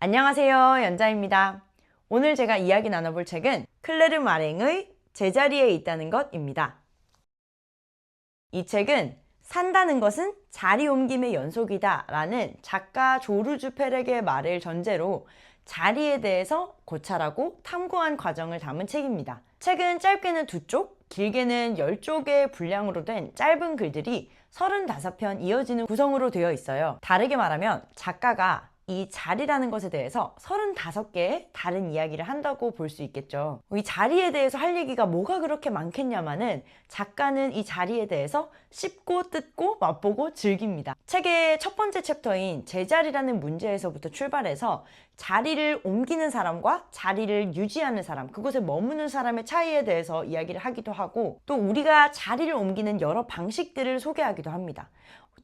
안녕하세요, 연자입니다. 오늘 제가 이야기 나눠볼 책은 클레르 마랭의 제자리에 있다는 것입니다. 이 책은 산다는 것은 자리 옮김의 연속이다 라는 작가 조르주 페렉의 말을 전제로 자리에 대해서 고찰하고 탐구한 과정을 담은 책입니다. 책은 짧게는 2쪽, 길게는 10쪽의 분량으로 된 짧은 글들이 35편 이어지는 구성으로 되어 있어요. 다르게 말하면 작가가 이 자리라는 것에 대해서 35개의 다른 이야기를 한다고 볼 수 있겠죠. 이 자리에 대해서 할 얘기가 뭐가 그렇게 많겠냐마는 작가는 이 자리에 대해서 씹고 뜯고 맛보고 즐깁니다. 책의 첫 번째 챕터인 제자리라는 문제에서부터 출발해서 자리를 옮기는 사람과 자리를 유지하는 사람, 그곳에 머무는 사람의 차이에 대해서 이야기를 하기도 하고, 또 우리가 자리를 옮기는 여러 방식들을 소개하기도 합니다.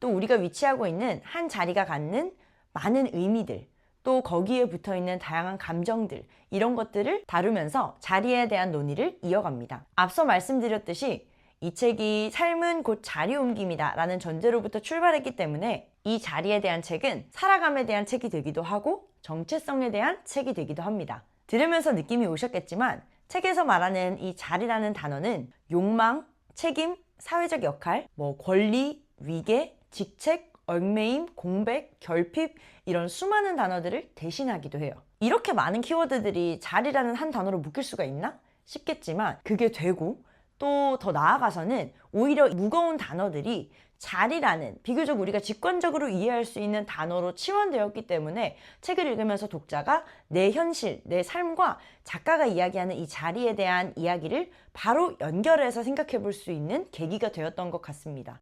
또 우리가 위치하고 있는 한 자리가 갖는 많은 의미들, 또 거기에 붙어있는 다양한 감정들, 이런 것들을 다루면서 자리에 대한 논의를 이어갑니다. 앞서 말씀드렸듯이 이 책이 삶은 곧 자리 옮김이다 라는 전제로부터 출발했기 때문에 이 자리에 대한 책은 살아감에 대한 책이 되기도 하고 정체성에 대한 책이 되기도 합니다. 들으면서 느낌이 오셨겠지만 책에서 말하는 이 자리라는 단어는 욕망, 책임, 사회적 역할, 권리, 위계, 직책, 얽매임, 공백, 결핍, 이런 수많은 단어들을 대신하기도 해요. 이렇게 많은 키워드들이 자리라는 한 단어로 묶일 수가 있나 싶겠지만 그게 되고, 또 더 나아가서는 오히려 무거운 단어들이 자리라는 비교적 우리가 직관적으로 이해할 수 있는 단어로 치환되었기 때문에 책을 읽으면서 독자가 내 현실, 내 삶과 작가가 이야기하는 이 자리에 대한 이야기를 바로 연결해서 생각해 볼 수 있는 계기가 되었던 것 같습니다.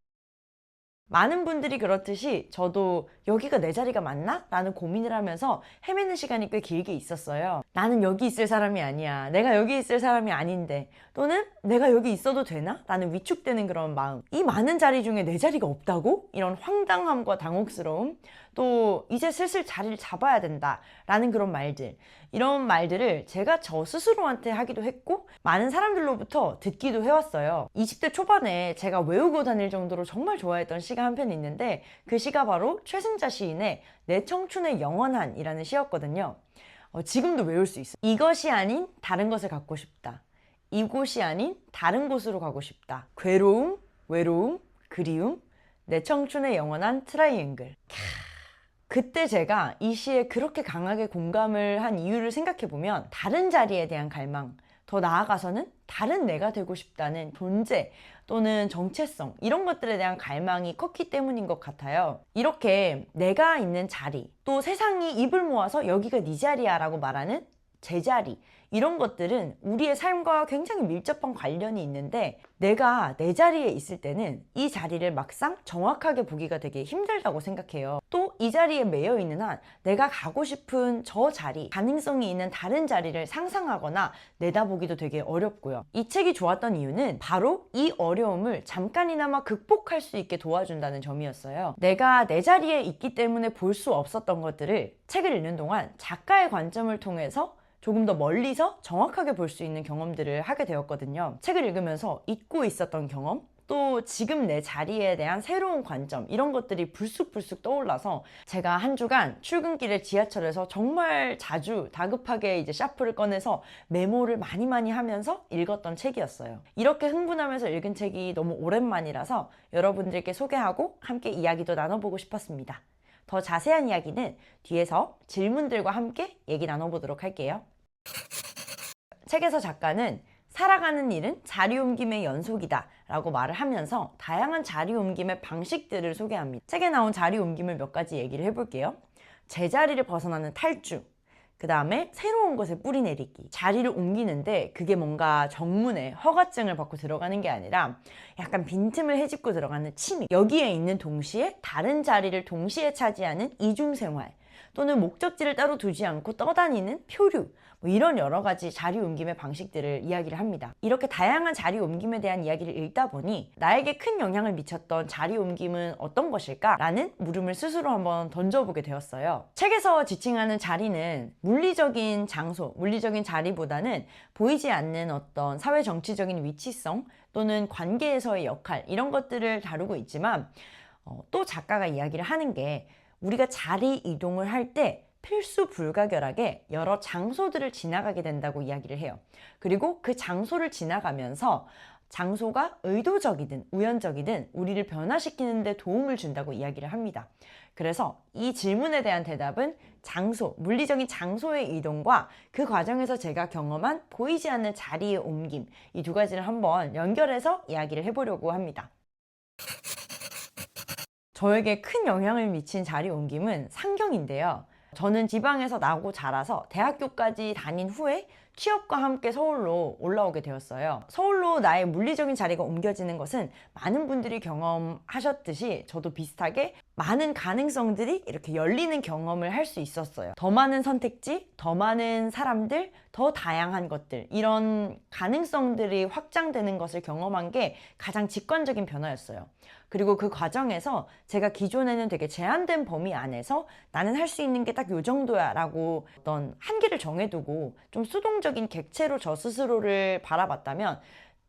많은 분들이 그렇듯이 저도 여기가 내 자리가 맞나? 라는 고민을 하면서 헤매는 시간이 꽤 길게 있었어요. 나는 여기 있을 사람이 아니야. 내가 여기 있을 사람이 아닌데. 또는 내가 여기 있어도 되나? 라는 위축되는 그런 마음. 이 많은 자리 중에 내 자리가 없다고? 이런 황당함과 당혹스러움. 또 이제 슬슬 자리를 잡아야 된다 라는 그런 말들, 이런 말들을 제가 저 스스로한테 하기도 했고 많은 사람들로부터 듣기도 해왔어요. 20대 초반에 제가 외우고 다닐 정도로 정말 좋아했던 시가 한 편 있는데 그 시가 바로 최승자 시인의 내 청춘의 영원한 이라는 시였거든요. 지금도 외울 수 있어요. 이것이 아닌 다른 것을 갖고 싶다. 이곳이 아닌 다른 곳으로 가고 싶다. 괴로움, 외로움, 그리움, 내 청춘의 영원한 트라이앵글. 그때 제가 이 시에 그렇게 강하게 공감을 한 이유를 생각해보면 다른 자리에 대한 갈망, 더 나아가서는 다른 내가 되고 싶다는 존재 또는 정체성, 이런 것들에 대한 갈망이 컸기 때문인 것 같아요. 이렇게 내가 있는 자리, 또 세상이 입을 모아서 여기가 네 자리야 라고 말하는 제자리, 이런 것들은 우리의 삶과 굉장히 밀접한 관련이 있는데 내가 내 자리에 있을 때는 이 자리를 막상 정확하게 보기가 되게 힘들다고 생각해요. 또 이 자리에 매여 있는 한 내가 가고 싶은 저 자리, 가능성이 있는 다른 자리를 상상하거나 내다보기도 되게 어렵고요. 이 책이 좋았던 이유는 바로 이 어려움을 잠깐이나마 극복할 수 있게 도와준다는 점이었어요. 내가 내 자리에 있기 때문에 볼 수 없었던 것들을 책을 읽는 동안 작가의 관점을 통해서 조금 더 멀리서 정확하게 볼 수 있는 경험들을 하게 되었거든요. 책을 읽으면서 잊고 있었던 경험, 또 지금 내 자리에 대한 새로운 관점, 이런 것들이 불쑥불쑥 떠올라서 제가 한 주간 출근길에 지하철에서 정말 자주 다급하게 이제 샤프를 꺼내서 메모를 많이 하면서 읽었던 책이었어요. 이렇게 흥분하면서 읽은 책이 너무 오랜만이라서 여러분들께 소개하고 함께 이야기도 나눠보고 싶었습니다. 더 자세한 이야기는 뒤에서 질문들과 함께 얘기 나눠보도록 할게요. 책에서 작가는 살아가는 일은 자리 옮김의 연속이다 라고 말을 하면서 다양한 자리 옮김의 방식들을 소개합니다. 책에 나온 자리 옮김을 몇 가지 얘기를 해볼게요. 제자리를 벗어나는 탈주, 그 다음에 새로운 곳에 뿌리 내리기, 자리를 옮기는데 그게 뭔가 정문에 허가증을 받고 들어가는 게 아니라 약간 빈틈을 헤집고 들어가는 침입, 여기에 있는 동시에 다른 자리를 동시에 차지하는 이중생활, 또는 목적지를 따로 두지 않고 떠다니는 표류, 이런 여러 가지 자리 옮김의 방식들을 이야기를 합니다. 이렇게 다양한 자리 옮김에 대한 이야기를 읽다 보니 나에게 큰 영향을 미쳤던 자리 옮김은 어떤 것일까? 라는 물음을 스스로 한번 던져보게 되었어요. 책에서 지칭하는 자리는 물리적인 장소, 물리적인 자리보다는 보이지 않는 어떤 사회 정치적인 위치성 또는 관계에서의 역할, 이런 것들을 다루고 있지만 또 작가가 이야기를 하는 게 우리가 자리 이동을 할 때 필수 불가결하게 여러 장소들을 지나가게 된다고 이야기를 해요. 그리고 그 장소를 지나가면서 장소가 의도적이든 우연적이든 우리를 변화시키는 데 도움을 준다고 이야기를 합니다. 그래서 이 질문에 대한 대답은 장소, 물리적인 장소의 이동과 그 과정에서 제가 경험한 보이지 않는 자리의 옮김, 이 두 가지를 한번 연결해서 이야기를 해보려고 합니다. 저에게 큰 영향을 미친 자리 옮김은 상경인데요. 저는 지방에서 나고 자라서 대학교까지 다닌 후에 취업과 함께 서울로 올라오게 되었어요. 서울로 나의 물리적인 자리가 옮겨지는 것은 많은 분들이 경험하셨듯이 저도 비슷하게 많은 가능성들이 이렇게 열리는 경험을 할 수 있었어요. 더 많은 선택지, 더 많은 사람들, 더 다양한 것들, 이런 가능성들이 확장되는 것을 경험한 게 가장 직관적인 변화였어요. 그리고 그 과정에서 제가 기존에는 되게 제한된 범위 안에서 나는 할 수 있는 게 딱 요 정도야 라고 어떤 한계를 정해두고 좀 수동적인 객체로 저 스스로를 바라봤다면,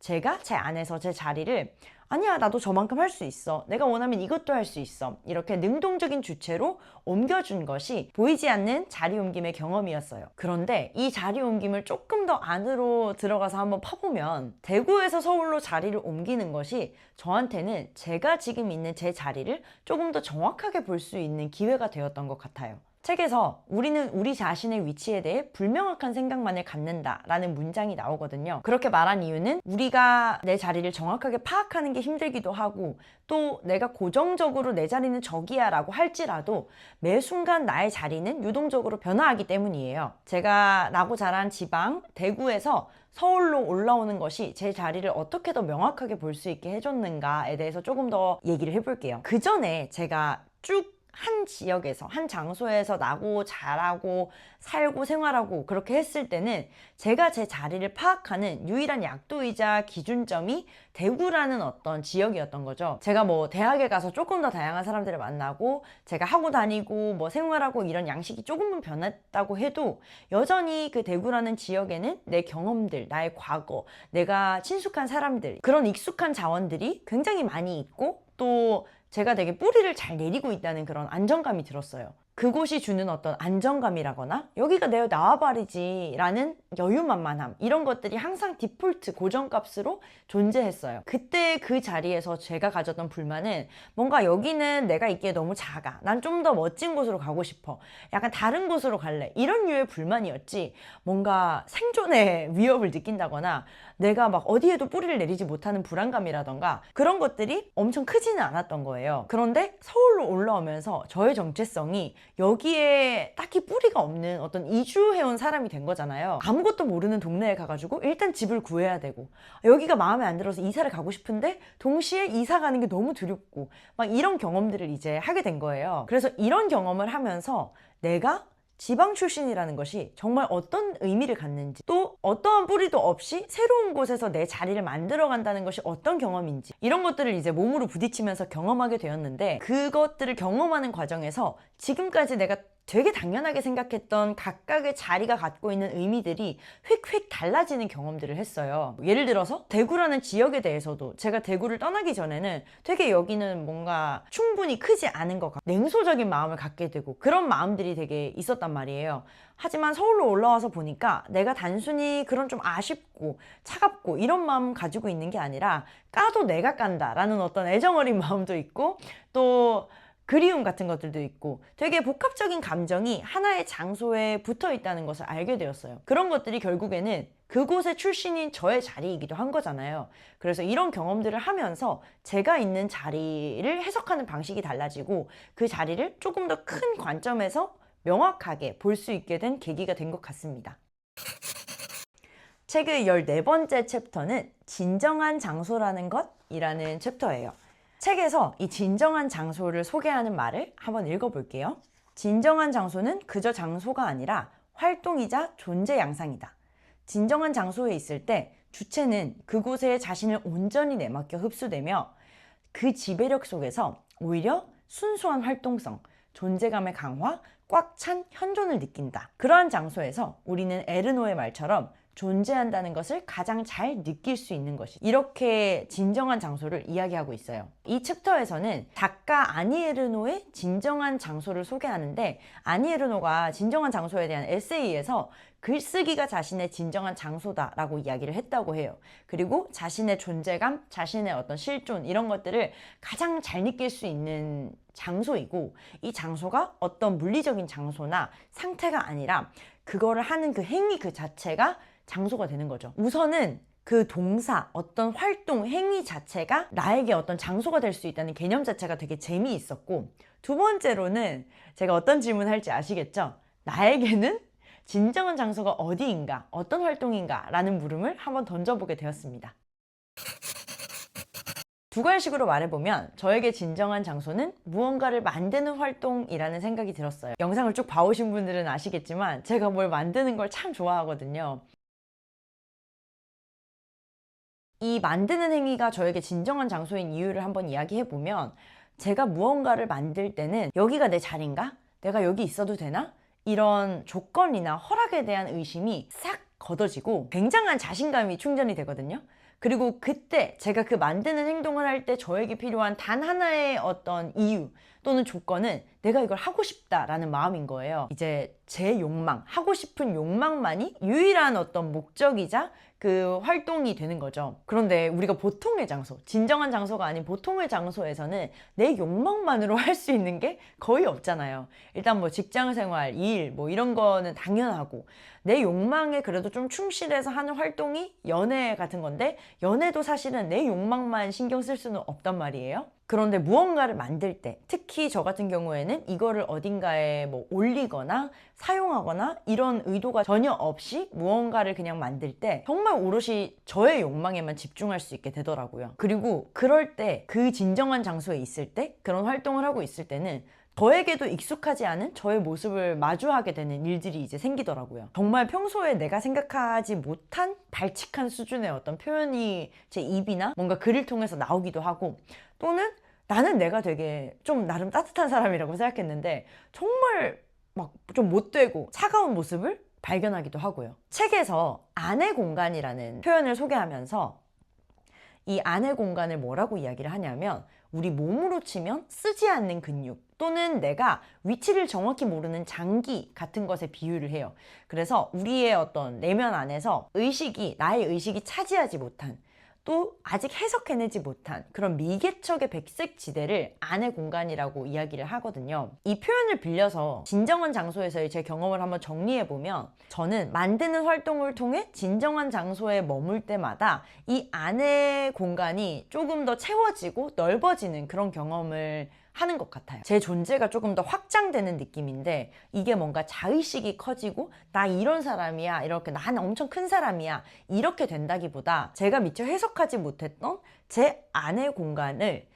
제가 제 안에서 제 자리를 아니야, 나도 저만큼 할 수 있어, 내가 원하면 이것도 할 수 있어, 이렇게 능동적인 주체로 옮겨준 것이 보이지 않는 자리 옮김의 경험이었어요. 그런데 이 자리 옮김을 조금 더 안으로 들어가서 한번 파보면 대구에서 서울로 자리를 옮기는 것이 저한테는 제가 지금 있는 제 자리를 조금 더 정확하게 볼 수 있는 기회가 되었던 것 같아요. 책에서 우리는 우리 자신의 위치에 대해 불명확한 생각만을 갖는다 라는 문장이 나오거든요. 그렇게 말한 이유는 우리가 내 자리를 정확하게 파악하는 게 힘들기도 하고, 또 내가 고정적으로 내 자리는 저기야 라고 할지라도 매 순간 나의 자리는 유동적으로 변화하기 때문이에요. 제가 나고 자란 지방 대구에서 서울로 올라오는 것이 제 자리를 어떻게 더 명확하게 볼 수 있게 해줬는가에 대해서 조금 더 얘기를 해볼게요. 그 전에 제가 쭉 한 지역에서, 한 장소에서 나고 자라고 살고 생활하고 그렇게 했을 때는 제가 제 자리를 파악하는 유일한 약도이자 기준점이 대구라는 어떤 지역이었던 거죠. 제가 뭐 대학에 가서 조금 더 다양한 사람들을 만나고 제가 하고 다니고 뭐 생활하고 이런 양식이 조금은 변했다고 해도 여전히 그 대구라는 지역에는 내 경험들, 나의 과거, 내가 친숙한 사람들, 그런 익숙한 자원들이 굉장히 많이 있고, 또 제가 되게 뿌리를 잘 내리고 있다는 그런 안정감이 들었어요. 그곳이 주는 어떤 안정감이라거나 여기가 내 나와바리지 라는 여유만만함, 이런 것들이 항상 디폴트 고정값으로 존재했어요. 그때 그 자리에서 제가 가졌던 불만은 뭔가 여기는 내가 있기에 너무 작아, 난 좀 더 멋진 곳으로 가고 싶어, 약간 다른 곳으로 갈래, 이런 류의 불만이었지, 뭔가 생존의 위협을 느낀다거나 내가 막 어디에도 뿌리를 내리지 못하는 불안감이라던가 그런 것들이 엄청 크지는 않았던 거예요. 그런데 서울로 올라오면서 저의 정체성이 여기에 딱히 뿌리가 없는 어떤 이주해온 사람이 된 거잖아요. 아무것도 모르는 동네에 가가지고 일단 집을 구해야 되고, 여기가 마음에 안 들어서 이사를 가고 싶은데 동시에 이사 가는 게 너무 두렵고, 막 이런 경험들을 이제 하게 된 거예요. 그래서 이런 경험을 하면서 내가 지방 출신이라는 것이 정말 어떤 의미를 갖는지, 또 어떠한 뿌리도 없이 새로운 곳에서 내 자리를 만들어 간다는 것이 어떤 경험인지, 이런 것들을 이제 몸으로 부딪히면서 경험하게 되었는데, 그것들을 경험하는 과정에서 지금까지 내가 되게 당연하게 생각했던 각각의 자리가 갖고 있는 의미들이 휙휙 달라지는 경험들을 했어요. 예를 들어서 대구라는 지역에 대해서도 제가 대구를 떠나기 전에는 되게 여기는 뭔가 충분히 크지 않은 것 같고 냉소적인 마음을 갖게 되고 그런 마음들이 되게 있었단 말이에요. 하지만 서울로 올라와서 보니까 내가 단순히 그런 좀 아쉽고 차갑고 이런 마음 가지고 있는 게 아니라 까도 내가 깐다 라는 어떤 애정어린 마음도 있고, 또 그리움 같은 것들도 있고 되게 복합적인 감정이 하나의 장소에 붙어 있다는 것을 알게 되었어요. 그런 것들이 결국에는 그곳의 출신인 저의 자리이기도 한 거잖아요. 그래서 이런 경험들을 하면서 제가 있는 자리를 해석하는 방식이 달라지고 그 자리를 조금 더 큰 관점에서 명확하게 볼 수 있게 된 계기가 된 것 같습니다. 책의 14번째 챕터는 진정한 장소라는 것이라는 챕터예요. 책에서 이 진정한 장소를 소개하는 말을 한번 읽어볼게요. 진정한 장소는 그저 장소가 아니라 활동이자 존재 양상이다. 진정한 장소에 있을 때 주체는 그곳에 자신을 온전히 내맡겨 흡수되며 그 지배력 속에서 오히려 순수한 활동성, 존재감의 강화, 꽉 찬 현존을 느낀다. 그러한 장소에서 우리는 에르노의 말처럼 존재한다는 것을 가장 잘 느낄 수 있는 것이, 이렇게 진정한 장소를 이야기하고 있어요. 이 챕터에서는 작가 아니 에르노의 진정한 장소를 소개하는데, 아니 에르노가 진정한 장소에 대한 에세이에서 글쓰기가 자신의 진정한 장소다라고 이야기를 했다고 해요. 그리고 자신의 존재감, 자신의 어떤 실존, 이런 것들을 가장 잘 느낄 수 있는 장소이고, 이 장소가 어떤 물리적인 장소나 상태가 아니라 그거를 하는 그 행위 그 자체가 장소가 되는 거죠. 우선은 그 동사, 어떤 활동, 행위 자체가 나에게 어떤 장소가 될 수 있다는 개념 자체가 되게 재미있었고, 두 번째로는 제가 어떤 질문을 할지 아시겠죠? 나에게는 진정한 장소가 어디인가, 어떤 활동인가 라는 물음을 한번 던져보게 되었습니다. 두 가지식으로 말해보면 저에게 진정한 장소는 무언가를 만드는 활동이라는 생각이 들었어요. 영상을 쭉 봐오신 분들은 아시겠지만 제가 뭘 만드는 걸 참 좋아하거든요. 이 만드는 행위가 저에게 진정한 장소인 이유를 한번 이야기해보면, 제가 무언가를 만들 때는 여기가 내 자리인가? 내가 여기 있어도 되나? 이런 조건이나 허락에 대한 의심이 싹 걷어지고 굉장한 자신감이 충전이 되거든요. 그리고 그때 제가 그 만드는 행동을 할 때 저에게 필요한 단 하나의 어떤 이유 또는 조건은 내가 이걸 하고 싶다라는 마음인 거예요. 이제 제 욕망, 하고 싶은 욕망만이 유일한 어떤 목적이자 그 활동이 되는 거죠. 그런데 우리가 보통의 장소, 진정한 장소가 아닌 보통의 장소에서는 내 욕망만으로 할 수 있는 게 거의 없잖아요. 일단 뭐 직장 생활, 일, 뭐 이런 거는 당연하고, 내 욕망에 그래도 좀 충실해서 하는 활동이 연애 같은 건데, 연애도 사실은 내 욕망만 신경 쓸 수는 없단 말이에요. 그런데 무언가를 만들 때, 특히 저 같은 경우에는 이거를 어딘가에 뭐 올리거나 사용하거나 이런 의도가 전혀 없이 무언가를 그냥 만들 때 정말 오롯이 저의 욕망에만 집중할 수 있게 되더라고요. 그리고 그럴 때, 그 진정한 장소에 있을 때, 그런 활동을 하고 있을 때는 저에게도 익숙하지 않은 저의 모습을 마주하게 되는 일들이 이제 생기더라고요. 정말 평소에 내가 생각하지 못한 발칙한 수준의 어떤 표현이 제 입이나 뭔가 글을 통해서 나오기도 하고, 또는 나는 내가 되게 좀 나름 따뜻한 사람이라고 생각했는데 정말 막 좀 못되고 차가운 모습을 발견하기도 하고요. 책에서 아내 공간이라는 표현을 소개하면서 이 아내 공간을 뭐라고 이야기를 하냐면, 우리 몸으로 치면 쓰지 않는 근육 또는 내가 위치를 정확히 모르는 장기 같은 것에 비유를 해요. 그래서 우리의 어떤 내면 안에서 나의 의식이 차지하지 못한, 또 아직 해석해내지 못한 그런 미개척의 백색 지대를 아내 공간이라고 이야기를 하거든요. 이 표현을 빌려서 진정한 장소에서의 제 경험을 한번 정리해보면, 저는 만드는 활동을 통해 진정한 장소에 머물 때마다 이 아내 공간이 조금 더 채워지고 넓어지는 그런 경험을 하는 것 같아요. 제 존재가 조금 더 확장되는 느낌인데, 이게 뭔가 자의식이 커지고 나 이런 사람이야, 이렇게 나는 엄청 큰 사람이야, 이렇게 된다기보다 제가 미처 해석하지 못했던 제 안의 공간을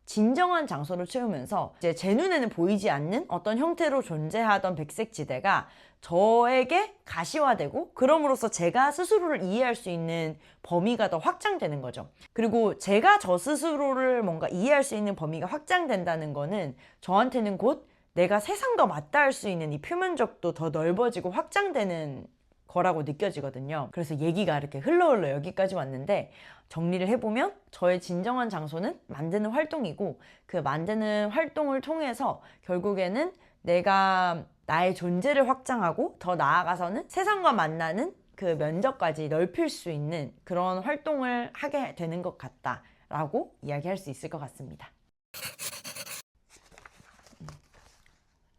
진정한 장소를 채우면서 이제 제 눈에는 보이지 않는 어떤 형태로 존재하던 백색 지대가 저에게 가시화되고, 그럼으로써 제가 스스로를 이해할 수 있는 범위가 더 확장되는 거죠. 그리고 제가 저 스스로를 뭔가 이해할 수 있는 범위가 확장된다는 거는 저한테는 곧 내가 세상과 맞닿을 수 있는 이 표면적도 더 넓어지고 확장되는 거라고 느껴지거든요. 그래서 얘기가 이렇게 흘러 여기까지 왔는데, 정리를 해보면 저의 진정한 장소는 만드는 활동이고, 그 만드는 활동을 통해서 결국에는 내가 나의 존재를 확장하고 더 나아가서는 세상과 만나는 그 면적까지 넓힐 수 있는 그런 활동을 하게 되는 것 같다라고 이야기할 수 있을 것 같습니다.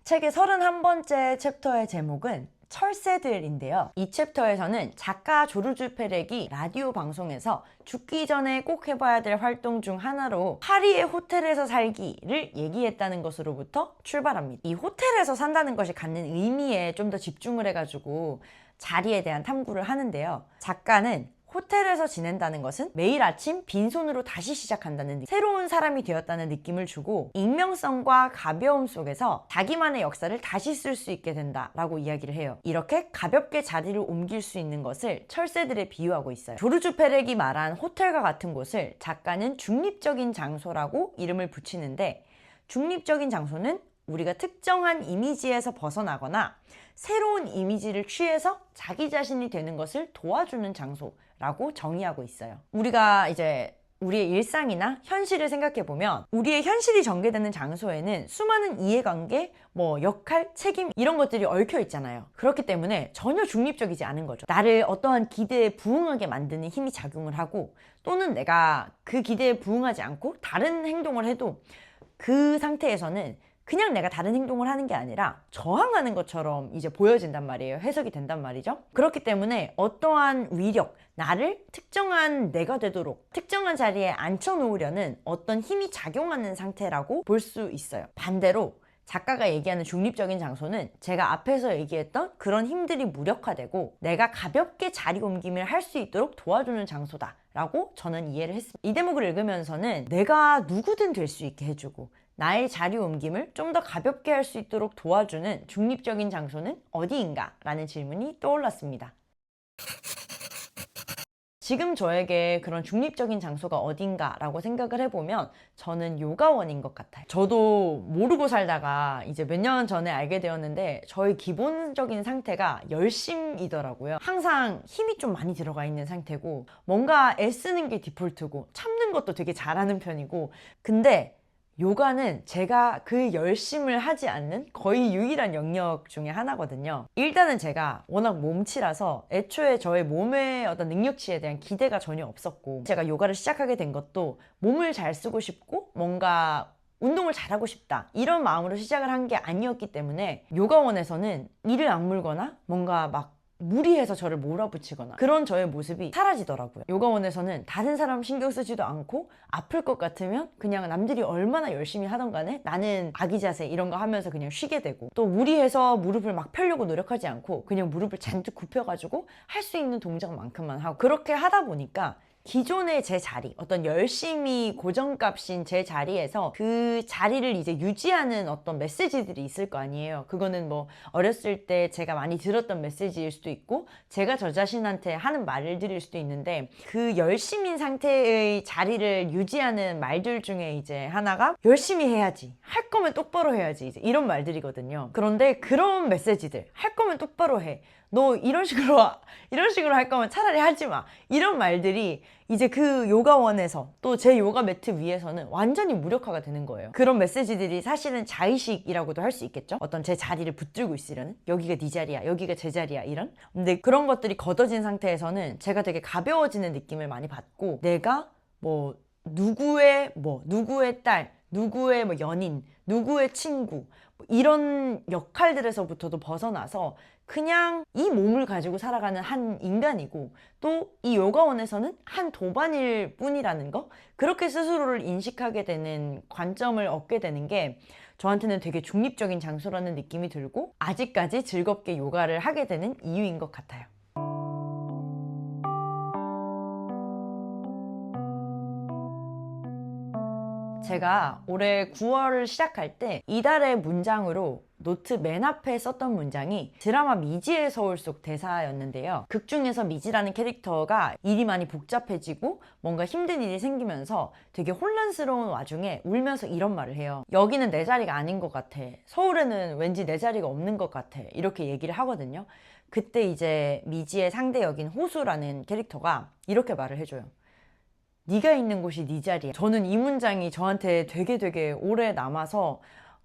책의 31번째 챕터의 제목은 철새들인데요. 이 챕터에서는 작가 조르주 페렉이 라디오 방송에서 죽기 전에 꼭 해봐야 될 활동 중 하나로 파리의 호텔에서 살기를 얘기했다는 것으로부터 출발합니다. 이 호텔에서 산다는 것이 갖는 의미에 좀 더 집중을 해가지고 자리에 대한 탐구를 하는데요. 작가는 호텔에서 지낸다는 것은 매일 아침 빈손으로 다시 시작한다는 새로운 사람이 되었다는 느낌을 주고, 익명성과 가벼움 속에서 자기만의 역사를 다시 쓸 수 있게 된다라고 이야기를 해요. 이렇게 가볍게 자리를 옮길 수 있는 것을 철새들에 비유하고 있어요. 조르주 페렉이 말한 호텔과 같은 곳을 작가는 중립적인 장소라고 이름을 붙이는데, 중립적인 장소는 우리가 특정한 이미지에서 벗어나거나 새로운 이미지를 취해서 자기 자신이 되는 것을 도와주는 장소라고 정의하고 있어요. 우리가 이제 우리의 일상이나 현실을 생각해보면 우리의 현실이 전개되는 장소에는 수많은 이해관계, 역할, 책임 이런 것들이 얽혀 있잖아요. 그렇기 때문에 전혀 중립적이지 않은 거죠. 나를 어떠한 기대에 부응하게 만드는 힘이 작용을 하고, 또는 내가 그 기대에 부응하지 않고 다른 행동을 해도 그 상태에서는 그냥 내가 다른 행동을 하는 게 아니라 저항하는 것처럼 이제 보여진단 말이에요. 해석이 된단 말이죠. 그렇기 때문에 어떠한 위력, 나를 특정한 내가 되도록 특정한 자리에 앉혀놓으려는 어떤 힘이 작용하는 상태라고 볼 수 있어요. 반대로 작가가 얘기하는 중립적인 장소는 제가 앞에서 얘기했던 그런 힘들이 무력화되고 내가 가볍게 자리 옮김을 할 수 있도록 도와주는 장소다 라고 저는 이해를 했습니다. 이 대목을 읽으면서는 내가 누구든 될 수 있게 해주고 나의 자리 옮김을 좀 더 가볍게 할 수 있도록 도와주는 중립적인 장소는 어디인가? 라는 질문이 떠올랐습니다. 지금 저에게 그런 중립적인 장소가 어딘가 라고 생각을 해보면 저는 요가원인 것 같아요. 저도 모르고 살다가 이제 몇 년 전에 알게 되었는데 저의 기본적인 상태가 열심이더라고요. 항상 힘이 좀 많이 들어가 있는 상태고 뭔가 애쓰는 게 디폴트고 참는 것도 되게 잘하는 편이고, 근데 요가는 제가 그 열심을 하지 않는 거의 유일한 영역 중에 하나거든요. 일단은 제가 워낙 몸치라서 애초에 저의 몸의 어떤 능력치에 대한 기대가 전혀 없었고, 제가 요가를 시작하게 된 것도 몸을 잘 쓰고 싶고 뭔가 운동을 잘하고 싶다 이런 마음으로 시작을 한 게 아니었기 때문에 요가원에서는 이를 악물거나 뭔가 막 무리해서 저를 몰아붙이거나 그런 저의 모습이 사라지더라고요. 요가원에서는 다른 사람 신경 쓰지도 않고 아플 것 같으면 그냥 남들이 얼마나 열심히 하던 간에 나는 아기 자세 이런 거 하면서 그냥 쉬게 되고, 또 무리해서 무릎을 막 펴려고 노력하지 않고 그냥 무릎을 잔뜩 굽혀가지고 할 수 있는 동작만큼만 하고, 그렇게 하다 보니까 기존의 제 자리, 어떤 열심히 고정값인 제 자리에서 그 자리를 이제 유지하는 어떤 메시지들이 있을 거 아니에요. 그거는 어렸을 때 제가 많이 들었던 메시지일 수도 있고 제가 저 자신한테 하는 말들일 수도 있는데, 그 열심인 상태의 자리를 유지하는 말들 중에 이제 하나가 열심히 해야지, 할 거면 똑바로 해야지, 이제 이런 말들이거든요. 그런데 그런 메시지들, 할 거면 똑바로 해, 너 이런 식으로 할 거면 차라리 하지 마, 이런 말들이 이제 그 요가원에서 또 제 요가 매트 위에서는 완전히 무력화가 되는 거예요. 그런 메시지들이 사실은 자의식이라고도 할 수 있겠죠. 어떤 제 자리를 붙들고 있으려는, 여기가 네 자리야, 여기가 제 자리야, 이런. 근데 그런 것들이 걷어진 상태에서는 제가 되게 가벼워지는 느낌을 많이 받고, 내가 누구의 딸, 누구의 연인, 누구의 친구 이런 역할들에서부터도 벗어나서 그냥 이 몸을 가지고 살아가는 한 인간이고, 또 이 요가원에서는 한 도반일 뿐이라는 거, 그렇게 스스로를 인식하게 되는 관점을 얻게 되는 게 저한테는 되게 중립적인 장소라는 느낌이 들고 아직까지 즐겁게 요가를 하게 되는 이유인 것 같아요. 제가 올해 9월을 시작할 때 이달의 문장으로 노트 맨 앞에 썼던 문장이 드라마 미지의 서울 속 대사였는데요. 극 중에서 미지라는 캐릭터가 일이 많이 복잡해지고 뭔가 힘든 일이 생기면서 되게 혼란스러운 와중에 울면서 이런 말을 해요. 여기는 내 자리가 아닌 것 같아. 서울에는 왠지 내 자리가 없는 것 같아. 이렇게 얘기를 하거든요. 그때 이제 미지의 상대 역인 호수라는 캐릭터가 이렇게 말을 해줘요. 네가 있는 곳이 네 자리야. 저는 이 문장이 저한테 되게 오래 남아서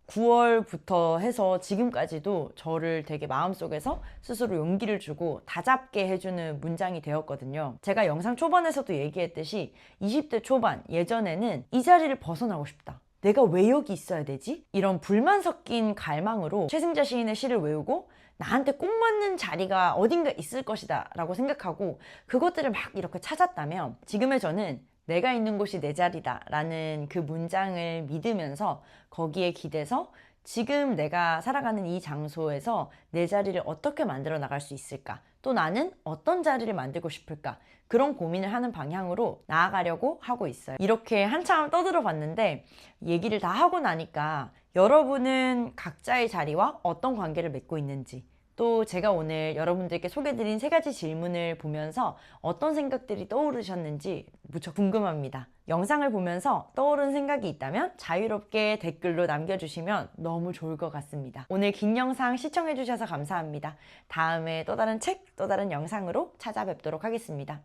9월부터 해서 지금까지도 저를 되게 마음속에서 스스로 용기를 주고 다잡게 해주는 문장이 되었거든요. 제가 영상 초반에서도 얘기했듯이 20대 초반 예전에는 이 자리를 벗어나고 싶다, 내가 왜 여기 있어야 되지? 이런 불만 섞인 갈망으로 최승자 시인의 시를 외우고 나한테 꼭 맞는 자리가 어딘가 있을 것이다 라고 생각하고 그것들을 막 이렇게 찾았다면, 지금의 저는 내가 있는 곳이 내 자리다 라는 그 문장을 믿으면서 거기에 기대서 지금 내가 살아가는 이 장소에서 내 자리를 어떻게 만들어 나갈 수 있을까, 또 나는 어떤 자리를 만들고 싶을까, 그런 고민을 하는 방향으로 나아가려고 하고 있어요. 이렇게 한참 떠들어 봤는데 얘기를 다 하고 나니까 여러분은 각자의 자리와 어떤 관계를 맺고 있는지, 또 제가 오늘 여러분들께 소개드린 3가지 질문을 보면서 어떤 생각들이 떠오르셨는지 무척 궁금합니다. 영상을 보면서 떠오른 생각이 있다면 자유롭게 댓글로 남겨주시면 너무 좋을 것 같습니다. 오늘 긴 영상 시청해주셔서 감사합니다. 다음에 또 다른 책, 또 다른 영상으로 찾아뵙도록 하겠습니다.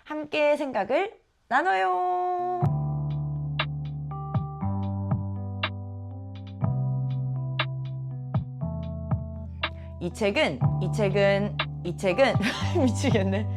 함께 생각을 나눠요. 이 책은 미치겠네.